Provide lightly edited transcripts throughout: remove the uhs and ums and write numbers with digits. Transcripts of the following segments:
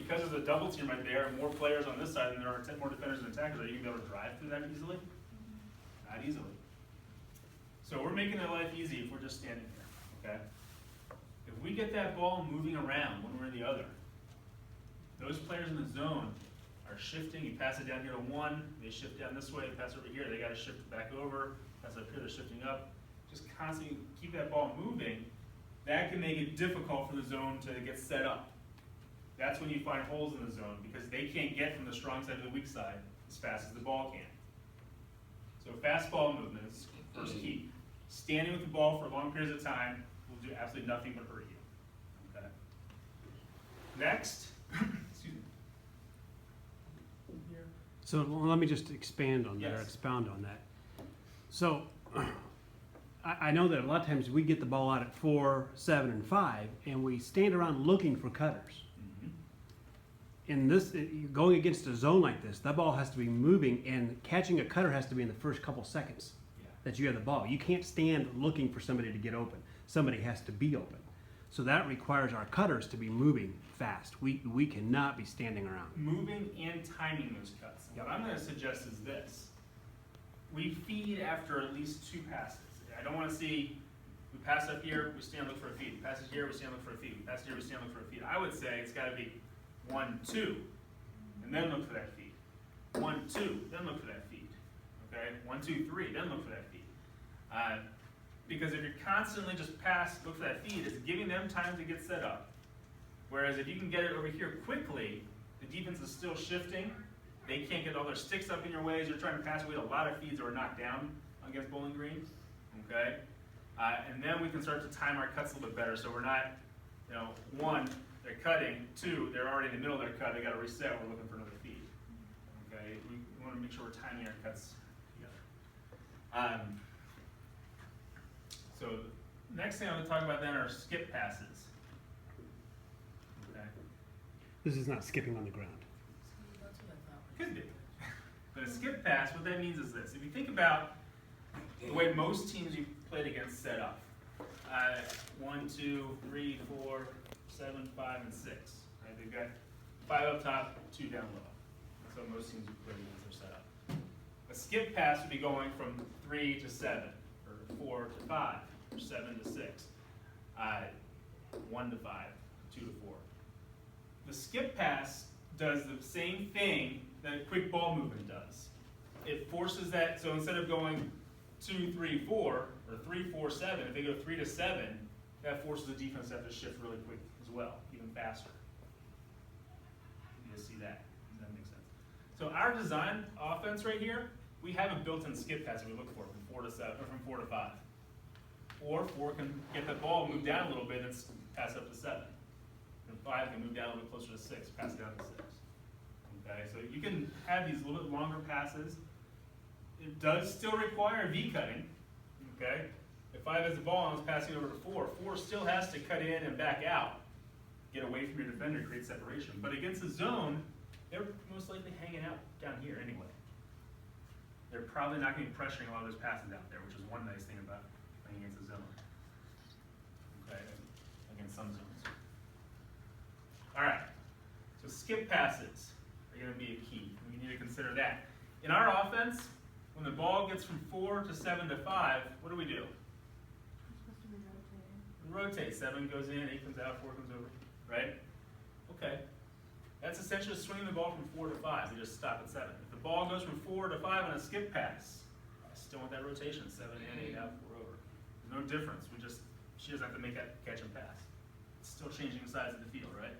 because there's a double team right there and more players on this side and there are 10 more defenders and attackers, are you going to be able to drive through that easily? Not easily. So we're making their life easy if we're just standing here, okay? If we get that ball moving around one way or the other, those players in the zone are shifting. You pass it down here to one, they shift down this way, pass over here, they got to shift back over, pass up here, they're shifting up. Just constantly keep that ball moving. That can make it difficult for the zone to get set up. That's when you find holes in the zone because they can't get from the strong side to the weak side as fast as the ball can. So fast ball movement is first key. Standing with the ball for long periods of time will do absolutely nothing but hurt you. Okay. Next, excuse me. Here. So let me just expand on that, or Yes. expound on that. So I know that a lot of times we get the ball out at 4, 7, and 5, and we stand around looking for cutters. In this, going against a zone like this, that ball has to be moving, and catching a cutter has to be in the first couple seconds that you have the ball. You can't stand looking for somebody to get open. Somebody has to be open. So that requires our cutters to be moving fast. We cannot be standing around. Moving and timing those cuts. What I'm going to suggest is this. We feed after at least 2 passes. I don't want to see, we pass up here, we stand look for a feed. We pass it here, we stand look for a feed. We pass it here, we stand look for a feed. I would say it's got to be 1, 2, and then look for that feed. 1, 2, then look for that feed. Okay? 1, 2, 3, then look for that feed. Because if you're constantly just look for that feed, it's giving them time to get set up. Whereas if you can get it over here quickly, the defense is still shifting. They can't get all their sticks up in your ways. You're trying to pass away a lot of feeds that were knocked down against Bowling Green. Okay? And then we can start to time our cuts a little bit better. So we're not, 1, they're cutting, 2, they're already in the middle of their cut. They got to reset. We're looking for another feed. Okay? We want to make sure we're timing our cuts together. So next thing I'm going to talk about then are skip passes. Okay? This is not skipping on the ground. Could be. But a skip pass, what that means is this. If you think about the way most teams you've played against set up, 1, 2, 3, 4, 7, 5, and 6. Right? They've got 5 up top, 2 down low. That's how most teams you've played against are set up. A skip pass would be going from 3 to 7, or 4 to 5, or 7 to 6, 1 to 5, 2 to 4. The skip pass does the same thing that a quick ball movement does. It forces that, so instead of going 2, 3, 4, or 3, 4, 7, if they go 3 to 7, that forces the defense to have to shift really quick as well, even faster. You just see that. Does that make sense? So our design offense right here, we have a built-in skip pass that we look for from 4 to 7, or from 4 to 5. Or 4 can get the ball moved down a little bit and pass up to 7. And 5 can move down a little bit closer to 6, pass it down to 6. Okay, so you can have these little bit longer passes. It does still require V-cutting. Okay, if 5 has the ball and is passing over to 4, 4 still has to cut in and back out, get away from your defender, create separation. But against the zone, they're most likely hanging out down here anyway. They're probably not going to be pressuring a lot of those passes out there, which is one nice thing about playing against the zone. Okay, against some zones. All right, so skip passes are going to be a key. We need to consider that. In our offense, when the ball gets from 4 to 7 to 5, what do? We rotate. 7 goes in, 8 comes out, 4 comes over, right? Okay. That's essentially swinging the ball from 4 to 5. We just stop at 7. If the ball goes from 4 to 5 on a skip pass, I still want that rotation, 7 in, 8 out, 4 over. There's no difference. She doesn't have to make that catch and pass. It's still changing the size of the field, right?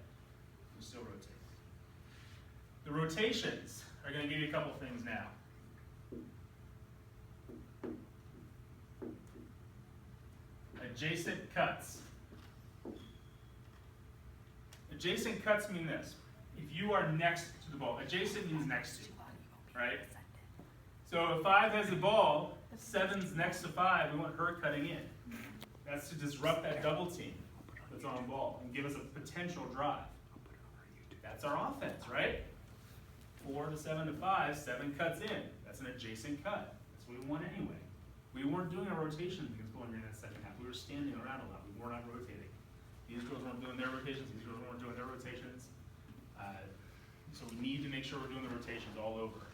We still rotate. The rotations are going to give you a couple things now. Adjacent cuts. Adjacent cuts mean this. If you are next to the ball, adjacent means next to, right? So if 5 has the ball, 7's next to 5, we want her cutting in. That's to disrupt that double team that's on ball and give us a potential drive. That's our offense, right? 4 to 7 to 5, 7 cuts in. That's an adjacent cut. That's what we want anyway. We weren't doing our rotations against Bowling Green in that second half. We were standing around a lot. We were not rotating. These girls weren't doing their rotations. These girls weren't doing their rotations. So we need to make sure we're doing the rotations all over.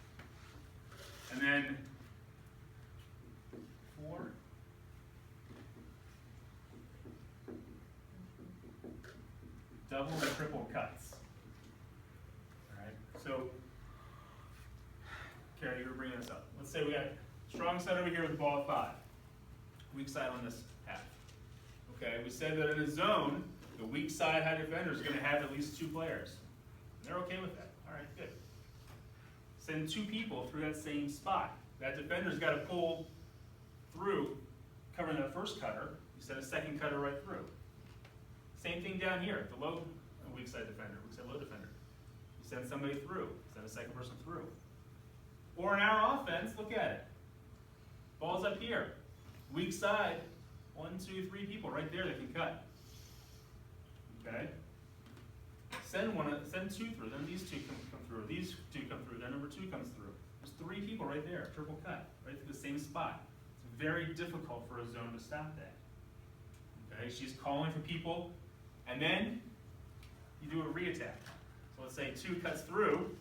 And then 4. Double and triple cuts. Alright, so, Carrie, you were bringing this up. Let's say we got strong side over here with the ball at 5. Weak side on this half. Okay, we said that in a zone, the weak side high defender is going to have at least 2 players. They're okay with that. Alright, good. Send 2 people through that same spot. That defender's got to pull through, covering that first cutter. You send a second cutter right through. Same thing down here, the low weak side defender, weak side low defender. You send somebody through, send a second person through. Or in our offense, look at it. Ball's up here. Weak side, 1, 2, 3 people right there that can cut. Okay? Send 2 through, then these 2 come through, these 2 come through, then number 2 comes through. There's 3 people right there, triple cut, right through the same spot. It's very difficult for a zone to stop that. Okay, she's calling for people, and then you do a re-attack. So let's say 2 cuts through,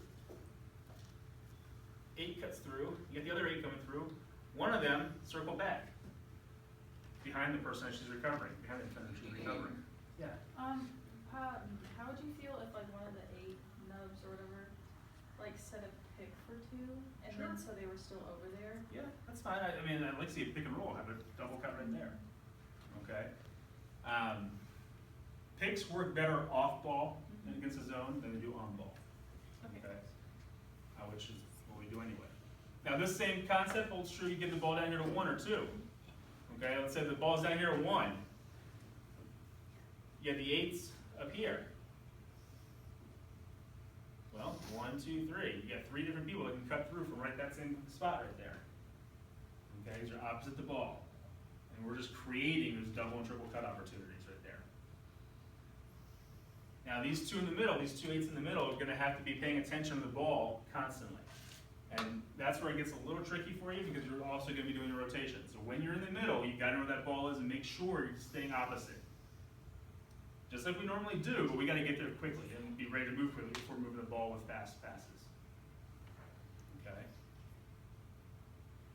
8 cuts through, you get the other 8 coming through, one of them circle back behind the person that she's recovering, behind the defender she's recovering. Yeah. How would you feel if like one of the 8 nubs or whatever, like set a pick for 2, and then so they were still over there? Yeah, that's fine. I mean, I'd like to see a pick and roll, have a double cut right there. Okay. Picks work better off ball against a zone than they do on ball. Okay. Which is what we do anyway. Now this same concept holds true. You get the ball down here to 1 or 2. Okay, let's say the ball's down here at 1. You have the 8s up here. Well, 1, 2, 3. You got 3 different people that can cut through from right that same spot right there. Okay, these are opposite the ball. And we're just creating those double and triple cut opportunities right there. Now these 2 in the middle, these 2 8s in the middle are gonna have to be paying attention to the ball constantly. And that's where it gets a little tricky for you because you're also gonna be doing a rotation. So when you're in the middle, you gotta know where that ball is and make sure you're staying opposite. Just like we normally do, but we gotta get there quickly and be ready to move quickly before moving the ball with fast passes. Okay?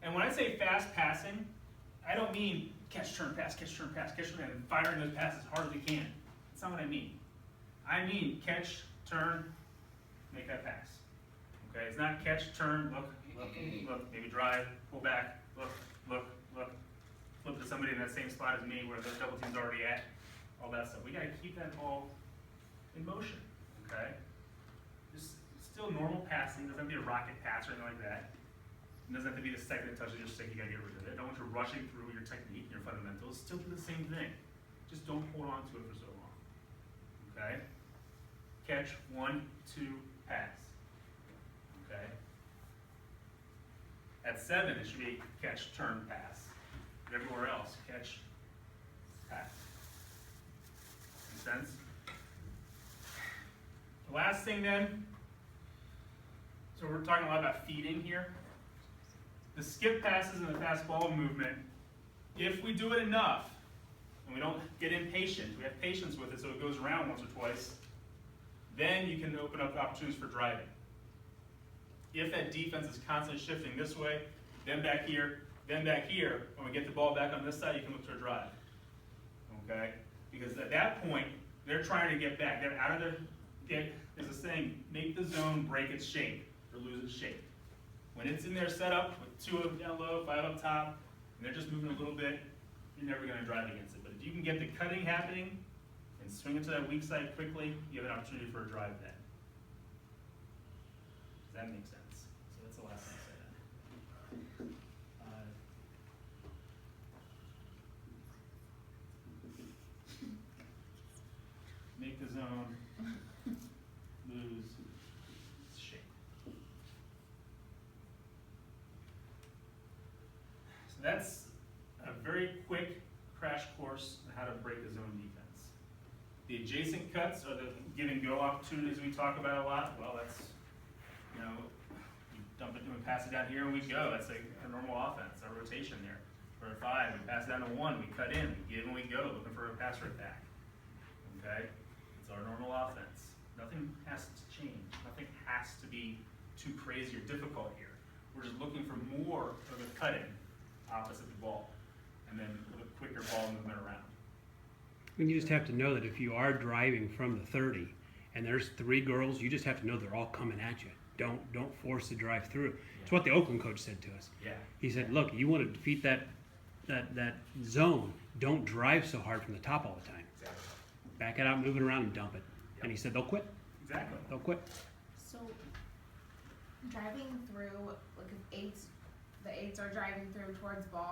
And when I say fast passing, I don't mean catch, turn, pass, catch, turn, pass, catch, turn, and firing those passes as hard as we can. That's not what I mean. I mean catch, turn, make that pass. Okay, it's not catch, turn, look, maybe drive, pull back, look, flip to somebody in that same spot as me where the double team's already at, all that stuff. We gotta keep that ball in motion, okay? Just still normal passing, doesn't have to be a rocket pass or anything like that. It doesn't have to be the second that touches your stick, you gotta get rid of it. Don't want you rushing through your technique, your fundamentals, still do the same thing. Just don't hold on to it for so long, okay? Catch, 1, 2, pass. Okay. At 7, it should be catch, turn, pass. But everywhere else, catch, pass. Make sense? The last thing then, so we're talking a lot about feeding here. The skip passes and the fast ball movement, if we do it enough, and we don't get impatient, we have patience with it so it goes around once or twice, then you can open up opportunities for driving. If that defense is constantly shifting this way, then back here, when we get the ball back on this side, you can look to a drive. Okay? Because at that point, they're trying to get back. They're out of their, there's a saying, make the zone break its shape or lose its shape. When it's in their setup with 2 down low, 5 up top, and they're just moving a little bit, you're never going to drive against it. But if you can get the cutting happening and swing it to that weak side quickly, you have an opportunity for a drive then. Does that make sense? So that's the last thing I say then. Make the zone lose its shape. So that's a very quick crash course on how to break a zone defense. The adjacent cuts are the give and go opportunities we talk about a lot. Well, that's, you know, we dump it and pass it down here and we go. That's like a normal offense, our rotation there. For a 5, we pass it down to 1, we cut in, we give and we go, looking for a pass right back. Okay? It's our normal offense. Nothing has to change. Nothing has has to be too crazy or difficult here. We're just looking for more of a cutting opposite the ball, and then a little quicker ball movement around. And you just have to know that if you are driving from the 30 and there's 3 girls, you just have to know they're all coming at you. Don't force the drive through. It's what the Oakland coach said to us. Yeah. He said, look, you want to defeat that zone, don't drive so hard from the top all the time. Exactly. Back it out, move it around, and dump it. And he said they'll quit. Exactly. They'll quit. So, driving through, like if the eights are driving through towards ball,